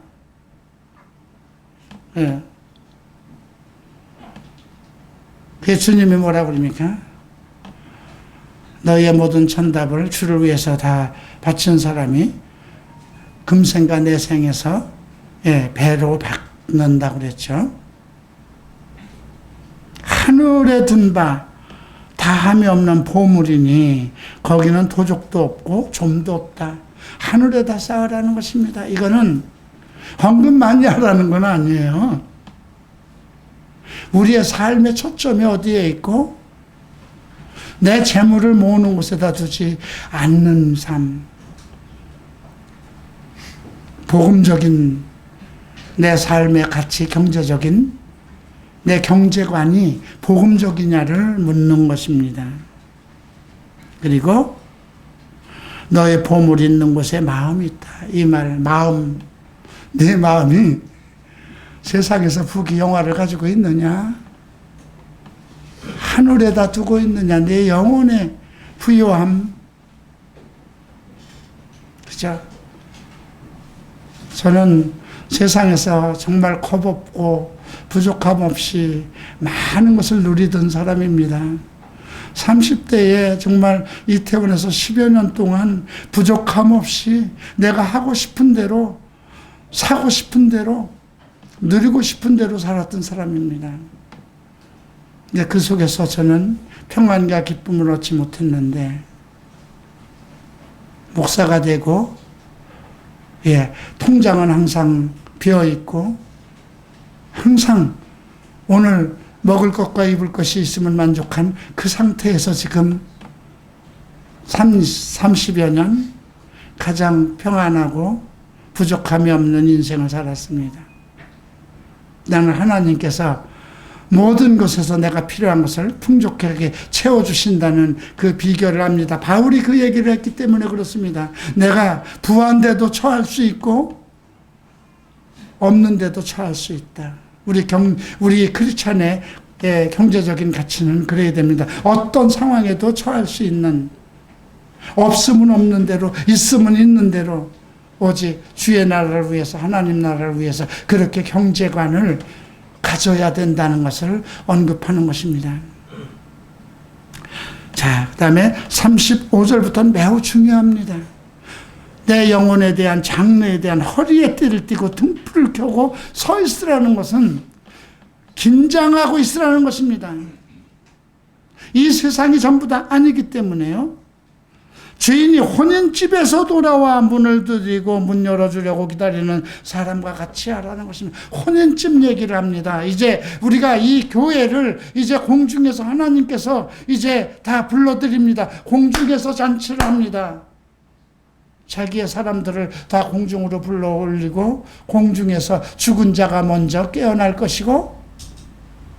예. 예수님이 뭐라고 그럽니까? 너희의 모든 전답을 주를 위해서 다 바친 사람이 금생과 내생에서 배로 받는다고 그랬죠. 하늘에 둔 바 다함이 없는 보물이니 거기는 도적도 없고 좀도 없다. 하늘에다 쌓으라는 것입니다. 이거는 헌금 많이 하라는 건 아니에요. 우리의 삶의 초점이 어디에 있고 내 재물을 모으는 곳에다 두지 않는 삶, 복음적인 내 삶의 가치, 경제적인 내 경제관이 복음적이냐를 묻는 것입니다. 그리고 너의 보물이 있는 곳에 마음이 있다. 이 말, 마음, 내 마음이 세상에서 부귀영화를 가지고 있느냐? 하늘에다 두고 있느냐? 내 영혼의 부요함. 그죠? 저는 세상에서 정말 겁없고 부족함 없이 많은 것을 누리던 사람입니다. 30대에 정말 이태원에서 10여 년 동안 부족함 없이 내가 하고 싶은 대로, 사고 싶은 대로, 누리고 싶은 대로 살았던 사람입니다. 근데 그 속에서 저는 평안과 기쁨을 얻지 못했는데, 목사가 되고, 통장은 항상 비어있고, 항상 오늘 먹을 것과 입을 것이 있음을 만족한 그 상태에서 지금 30여 년 가장 평안하고 부족함이 없는 인생을 살았습니다. 나는 하나님께서 모든 것에서 내가 필요한 것을 풍족하게 채워주신다는 그 비결을 압니다. 바울이 그 얘기를 했기 때문에 그렇습니다. 내가 부한데도 처할 수 있고 없는데도 처할 수 있다. 우리 크리스찬의 경제적인 가치는 그래야 됩니다. 어떤 상황에도 처할 수 있는, 없으면 없는 대로, 있으면 있는 대로, 오직 주의 나라를 위해서, 하나님 나라를 위해서 그렇게 경제관을 가져야 된다는 것을 언급하는 것입니다. 자, 그 다음에 35절부터는 매우 중요합니다. 내 영혼에 대한 장래에 대한 허리에 띠를 띠고 등불을 켜고 서 있으라는 것은 긴장하고 있으라는 것입니다. 이 세상이 전부 다 아니기 때문에요. 주인이 혼인집에서 돌아와 문을 두드리고 문 열어주려고 기다리는 사람과 같이 하라는 것입니다. 혼인집 얘기를 합니다. 이제 우리가 이 교회를 이제 공중에서 하나님께서 이제 다 불러드립니다. 공중에서 잔치를 합니다. 자기의 사람들을 다 공중으로 불러 올리고 공중에서 죽은 자가 먼저 깨어날 것이고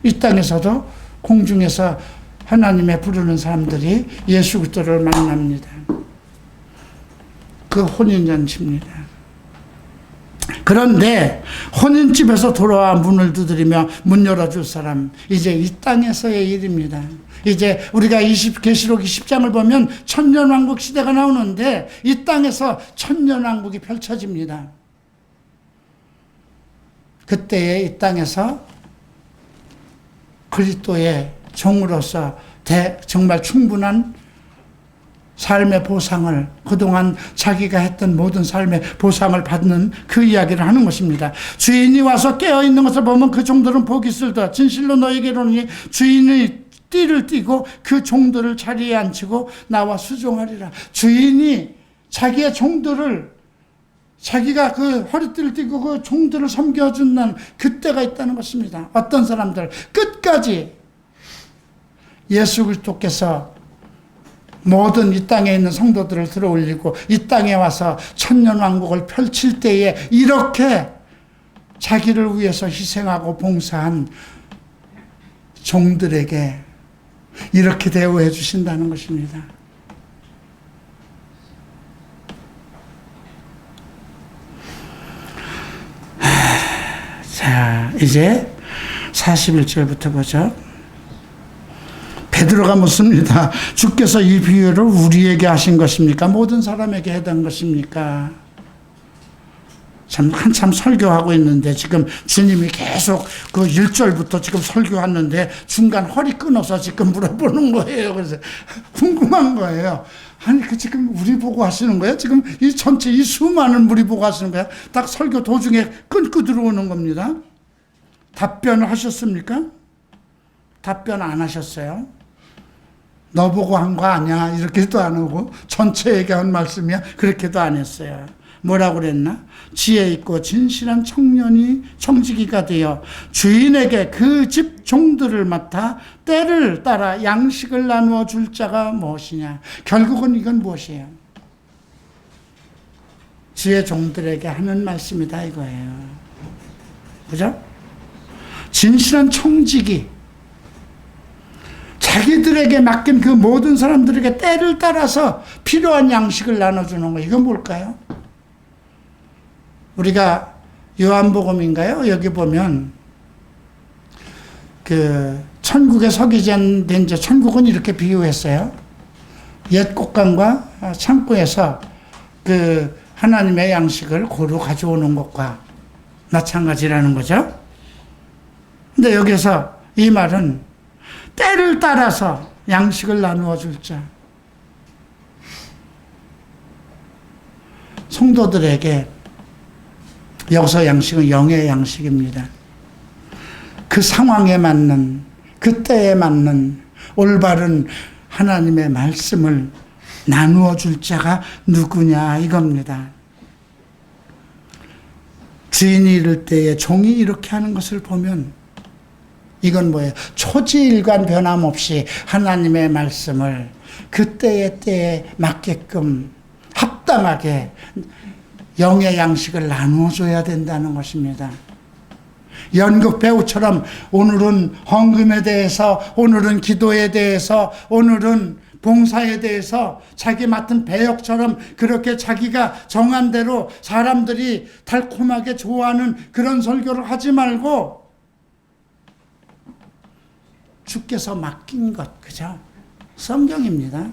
이 땅에서도 공중에서 하나님의 부르는 사람들이 예수 그리스도를 만납니다. 그 혼인잔치입니다. 그런데 혼인집에서 돌아와 문을 두드리며 문 열어줄 사람, 이제 이 땅에서의 일입니다. 이제 우리가 계시록 20장을 보면 천년왕국 시대가 나오는데 이 땅에서 천년왕국이 펼쳐집니다. 그때에 이 땅에서 그리스도의 종으로서 정말 충분한 삶의 보상을, 그동안 자기가 했던 모든 삶의 보상을 받는 그 이야기를 하는 것입니다. 주인이 와서 깨어있는 것을 보면 그 종들은 복이 있을다. 진실로 너에게 이르노니 주인이 띠를 띠고 그 종들을 자리에 앉히고 나와 수종하리라. 주인이 자기의 종들을, 자기가 그 허리띠를 띠고 그 종들을 섬겨준다는 그때가 있다는 것입니다. 어떤 사람들 끝까지 예수 그리스도께서 모든 이 땅에 있는 성도들을 들어올리고 이 땅에 와서 천년왕국을 펼칠 때에 이렇게 자기를 위해서 희생하고 봉사한 종들에게 이렇게 대우해 주신다는 것입니다. 자, 이제 41절부터 보죠. 베드로가 묻습니다. 주께서 이 비유를 우리에게 하신 것입니까? 모든 사람에게 해당 것입니까? 한참 설교하고 있는데 지금 주님이 계속 그 1절부터 지금 설교하는데 중간 허리 끊어서 지금 물어보는 거예요. 그래서 궁금한 거예요. 아니, 지금 우리 보고 하시는 거예요? 지금 이 전체 이 수많은 우리 보고 하시는 거예요? 딱 설교 도중에 끊고 들어오는 겁니다. 답변을 하셨습니까? 답변 안 하셨어요. 너 보고 한 거 아니야 이렇게도 안 하고 전체에게 한 말씀이야 그렇게도 안 했어요. 뭐라고 그랬나? 지혜 있고 진실한 청지기가 되어 주인에게 그 집 종들을 맡아 때를 따라 양식을 나누어 줄 자가 무엇이냐. 결국은 이건 무엇이에요? 지혜 종들에게 하는 말씀이다 이거예요. 그죠? 진실한 청지기, 자기들에게 맡긴 그 모든 사람들에게 때를 따라서 필요한 양식을 나눠주는 거, 이건 뭘까요? 우리가 요한복음인가요? 여기 보면 그 천국에 서기 전 된 이제 천국은 이렇게 비유했어요. 옛 곡간과 창고에서 그 하나님의 양식을 고루 가져오는 것과 마찬가지라는 거죠. 근데 여기서 이 말은 때를 따라서 양식을 나누어 줄 자. 성도들에게 여기서 양식은 영의 양식입니다. 그 상황에 맞는, 그 때에 맞는 올바른 하나님의 말씀을 나누어 줄 자가 누구냐 이겁니다. 주인이 이럴 때에 종이 이렇게 하는 것을 보면 이건 뭐예요? 초지일관 변함없이 하나님의 말씀을 그때의 때에 맞게끔 합당하게 영의 양식을 나누어줘야 된다는 것입니다. 연극 배우처럼 오늘은 헌금에 대해서, 오늘은 기도에 대해서, 오늘은 봉사에 대해서 자기 맡은 배역처럼 그렇게 자기가 정한 대로 사람들이 달콤하게 좋아하는 그런 설교를 하지 말고 주께서 맡긴 것, 그죠? 성경입니다.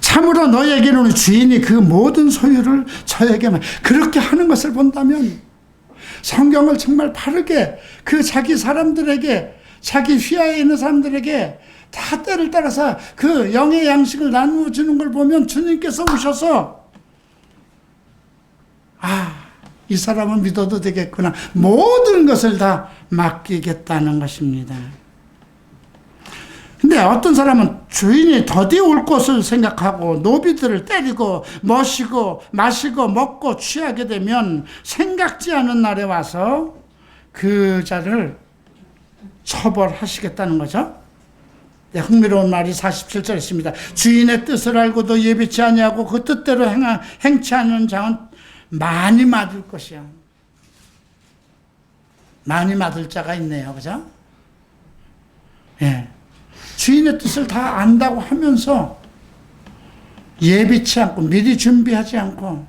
참으로 너에게는 주인이 그 모든 소유를 저에게만, 그렇게 하는 것을 본다면 성경을 정말 바르게 그 자기 사람들에게, 자기 휘하에 있는 사람들에게 다 때를 따라서 그 영의 양식을 나누어 주는 걸 보면 주님께서 오셔서 이 사람은 믿어도 되겠구나, 모든 것을 다 맡기겠다는 것입니다. 근데 어떤 사람은 주인이 더디 올 것을 생각하고 노비들을 때리고 머시고 마시고 먹고 취하게 되면 생각지 않은 날에 와서 그 자를 처벌하시겠다는 거죠. 네, 흥미로운 말이 47절에 있습니다. 주인의 뜻을 알고도 예비치 아니하고 그 뜻대로 행치 않는 자는 많이 맞을 것이야. 많이 맞을 자가 있네요. 그죠? 예. 주인의 뜻을 다 안다고 하면서 예비치 않고 미리 준비하지 않고,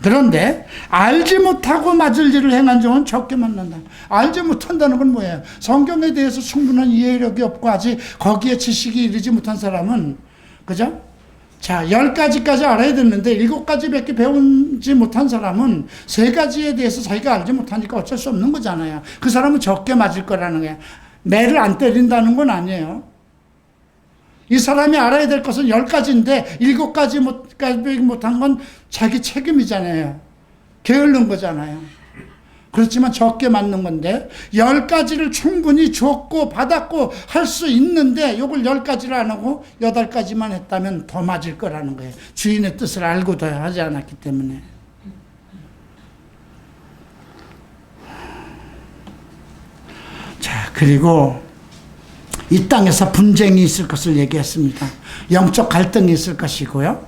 그런데 알지 못하고 맞을 일을 행한 자는 적게 맞는다. 알지 못한다는 건 뭐예요? 성경에 대해서 충분한 이해력이 없고 아직 거기에 지식이 이르지 못한 사람은, 그죠? 자, 10가지까지 알아야 되는데 7가지밖에 배우지 못한 사람은 3가지에 대해서 자기가 알지 못하니까 어쩔 수 없는 거잖아요. 그 사람은 적게 맞을 거라는 거예요. 매를 안 때린다는 건 아니에요. 이 사람이 알아야 될 것은 10가지인데 7가지 못한 건 자기 책임이잖아요. 게으른 거잖아요. 그렇지만 적게 맞는 건데 10가지를 충분히 줬고 받았고 할 수 있는데 이걸 10가지를 안 하고 8가지만 했다면 더 맞을 거라는 거예요. 주인의 뜻을 알고도 하지 않았기 때문에. 자, 그리고 이 땅에서 분쟁이 있을 것을 얘기했습니다. 영적 갈등이 있을 것이고요.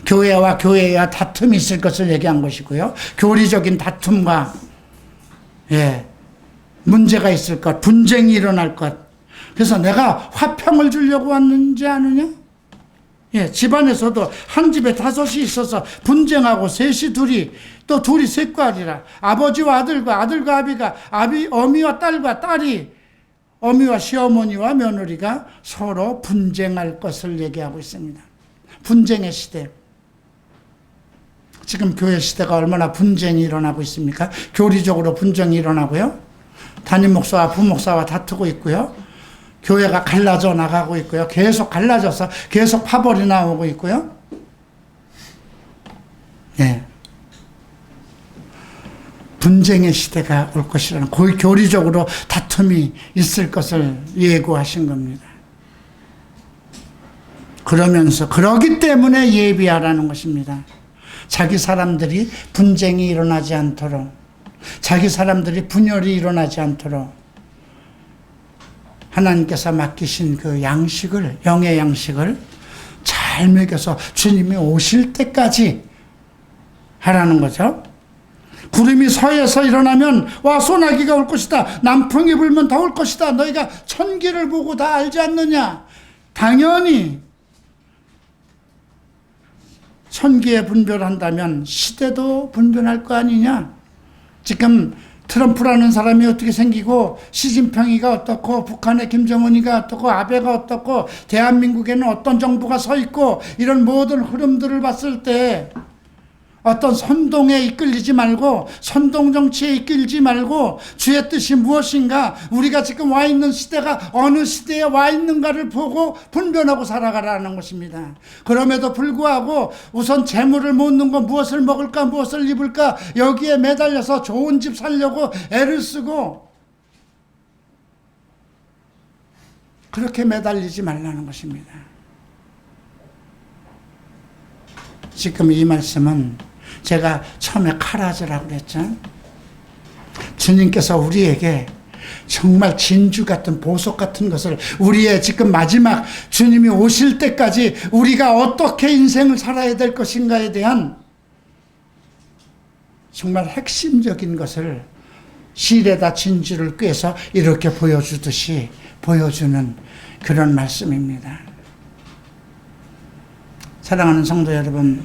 교회와 교회와 다툼이 있을 것을 얘기한 것이고요. 교리적인 다툼과 문제가 있을 것, 분쟁이 일어날 것. 그래서 내가 화평을 주려고 왔는지 아느냐? 집안에서도 한 집에 5이 있어서 분쟁하고 셋이 둘이, 또 둘이 셋과 하리라. 아버지와 아들과 아들과 아비가, 어미와 딸과 딸이, 어미와 시어머니와 며느리가 서로 분쟁할 것을 얘기하고 있습니다. 분쟁의 시대. 지금 교회 시대가 얼마나 분쟁이 일어나고 있습니까? 교리적으로 분쟁이 일어나고요. 담임 목사와 부목사와 다투고 있고요. 교회가 갈라져 나가고 있고요. 계속 갈라져서 계속 파벌이 나오고 있고요. 분쟁의 시대가 올 것이라는, 교리적으로 다툼이 있을 것을 예고하신 겁니다. 그러면서 그러기 때문에 예비하라는 것입니다. 자기 사람들이 분쟁이 일어나지 않도록, 자기 사람들이 분열이 일어나지 않도록 하나님께서 맡기신 그 양식을, 영의 양식을 잘 먹여서 주님이 오실 때까지 하라는 거죠. 구름이 서에서 일어나면 와 소나기가 올 것이다. 남풍이 불면 더울 것이다. 너희가 천기를 보고 다 알지 않느냐. 당연히 천기에 분별한다면 시대도 분별할 거 아니냐. 지금 트럼프라는 사람이 어떻게 생기고, 시진핑이가 어떻고, 북한의 김정은이가 어떻고, 아베가 어떻고, 대한민국에는 어떤 정부가 서 있고, 이런 모든 흐름들을 봤을 때 어떤 선동에 이끌리지 말고, 선동 정치에 이끌지 말고, 주의 뜻이 무엇인가, 우리가 지금 와 있는 시대가 어느 시대에 와 있는가를 보고 분별하고 살아가라는 것입니다. 그럼에도 불구하고 우선 재물을 모으는 거, 무엇을 먹을까, 무엇을 입을까, 여기에 매달려서 좋은 집 살려고 애를 쓰고, 그렇게 매달리지 말라는 것입니다. 지금 이 말씀은 제가 처음에 카라즈라고 그랬죠. 주님께서 우리에게 정말 진주 같은 보석 같은 것을 우리의 지금 마지막 주님이 오실 때까지 우리가 어떻게 인생을 살아야 될 것인가에 대한 정말 핵심적인 것을 실에다 진주를 꿰서 이렇게 보여주듯이 보여주는 그런 말씀입니다. 사랑하는 성도 여러분,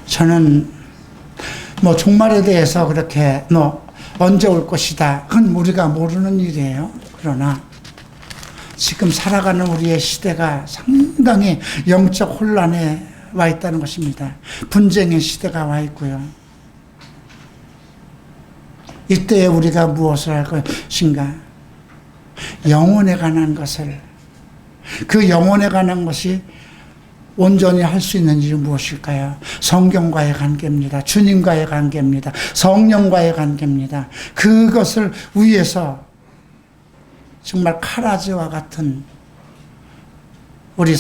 저는 종말에 대해서 그렇게 언제 올 것이다, 그건 우리가 모르는 일이에요. 그러나 지금 살아가는 우리의 시대가 상당히 영적 혼란에 와 있다는 것입니다. 분쟁의 시대가 와 있고요. 이때에 우리가 무엇을 할 것인가? 영혼에 관한 것을, 그 영혼에 관한 것이 온전히 할 수 있는 일이 무엇일까요? 성경과의 관계입니다. 주님과의 관계입니다. 성령과의 관계입니다. 그것을 위해서 정말 카라지와 같은 우리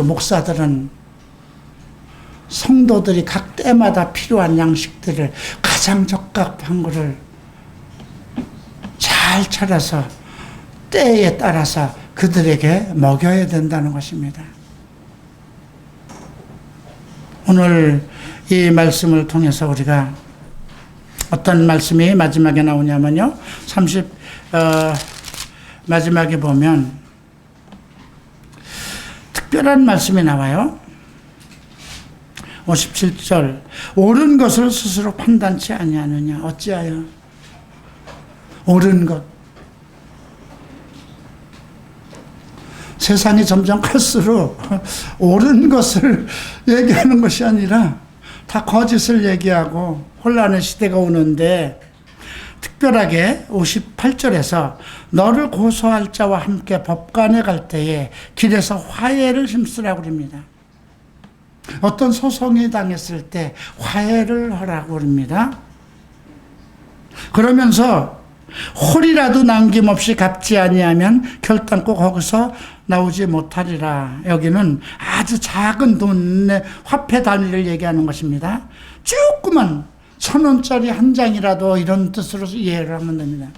목사들은 성도들이 각 때마다 필요한 양식들을 가장 적합한 것을 잘 찾아서 때에 따라서 그들에게 먹여야 된다는 것입니다. 오늘 이 말씀을 통해서 우리가 어떤 말씀이 마지막에 나오냐면요. 마지막에 보면 특별한 말씀이 나와요. 57절, 옳은 것을 스스로 판단치 아니하느냐. 어찌하여? 옳은 것. 세상이 점점 갈수록 옳은 것을 얘기하는 것이 아니라 다 거짓을 얘기하고 혼란의 시대가 오는데, 특별하게 58절에서 너를 고소할 자와 함께 법관에 갈 때에 길에서 화해를 힘쓰라고 합니다. 어떤 소송이 당했을 때 화해를 하라고 합니다. 그러면서 홀이라도 남김없이 갚지 아니하면 결단코 거기서 나오지 못하리라. 여기는 아주 작은 돈의 화폐 단위를 얘기하는 것입니다. 조그만 1,000원짜리 한 장이라도 이런 뜻으로 이해를 하면 됩니다.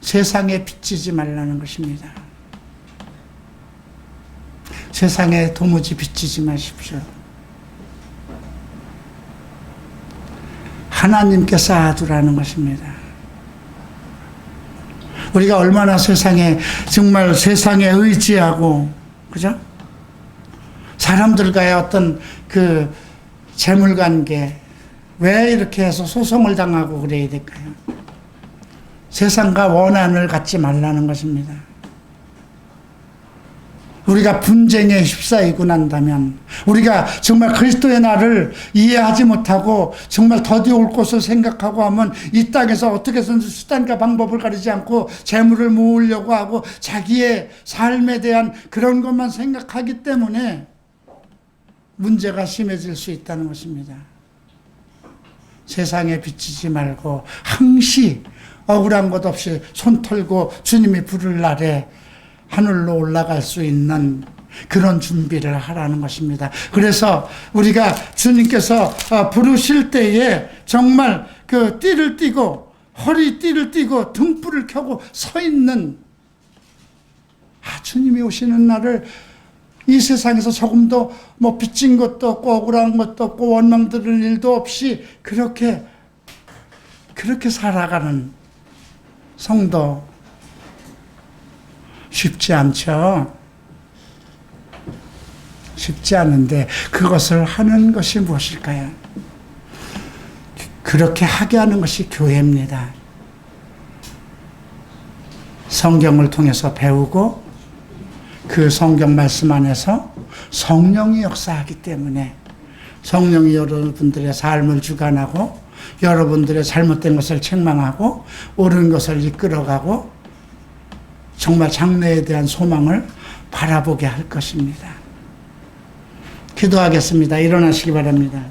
세상에 빚지지 말라는 것입니다. 세상에 도무지 빚지지 마십시오. 하나님께 쌓아두라는 것입니다. 우리가 얼마나 정말 세상에 의지하고, 그죠? 사람들과의 어떤 그 재물관계, 왜 이렇게 해서 소송을 당하고 그래야 될까요? 세상과 원한을 갖지 말라는 것입니다. 우리가 분쟁에 휩싸이고 난다면, 우리가 정말 그리스도의 날을 이해하지 못하고 정말 더디 올 것을 생각하고 하면 이 땅에서 어떻게 해서든지 수단과 방법을 가리지 않고 재물을 모으려고 하고 자기의 삶에 대한 그런 것만 생각하기 때문에 문제가 심해질 수 있다는 것입니다. 세상에 비치지 말고 항시 억울한 것 없이 손 털고 주님이 부를 날에 하늘로 올라갈 수 있는 그런 준비를 하라는 것입니다. 그래서 우리가 주님께서 부르실 때에 정말 그 띠를 띠고 허리띠를 띠고 등불을 켜고 서 있는, 주님이 오시는 날을 이 세상에서 조금도 빚진 것도 없고 억울한 것도 없고 원망 들을 일도 없이 그렇게 살아가는 성도 쉽지 않죠. 쉽지 않은데 그것을 하는 것이 무엇일까요? 그렇게 하게 하는 것이 교회입니다. 성경을 통해서 배우고 그 성경 말씀 안에서 성령이 역사하기 때문에 성령이 여러분들의 삶을 주관하고 여러분들의 잘못된 것을 책망하고 옳은 것을 이끌어가고 정말 장래에 대한 소망을 바라보게 할 것입니다. 기도하겠습니다. 일어나시기 바랍니다.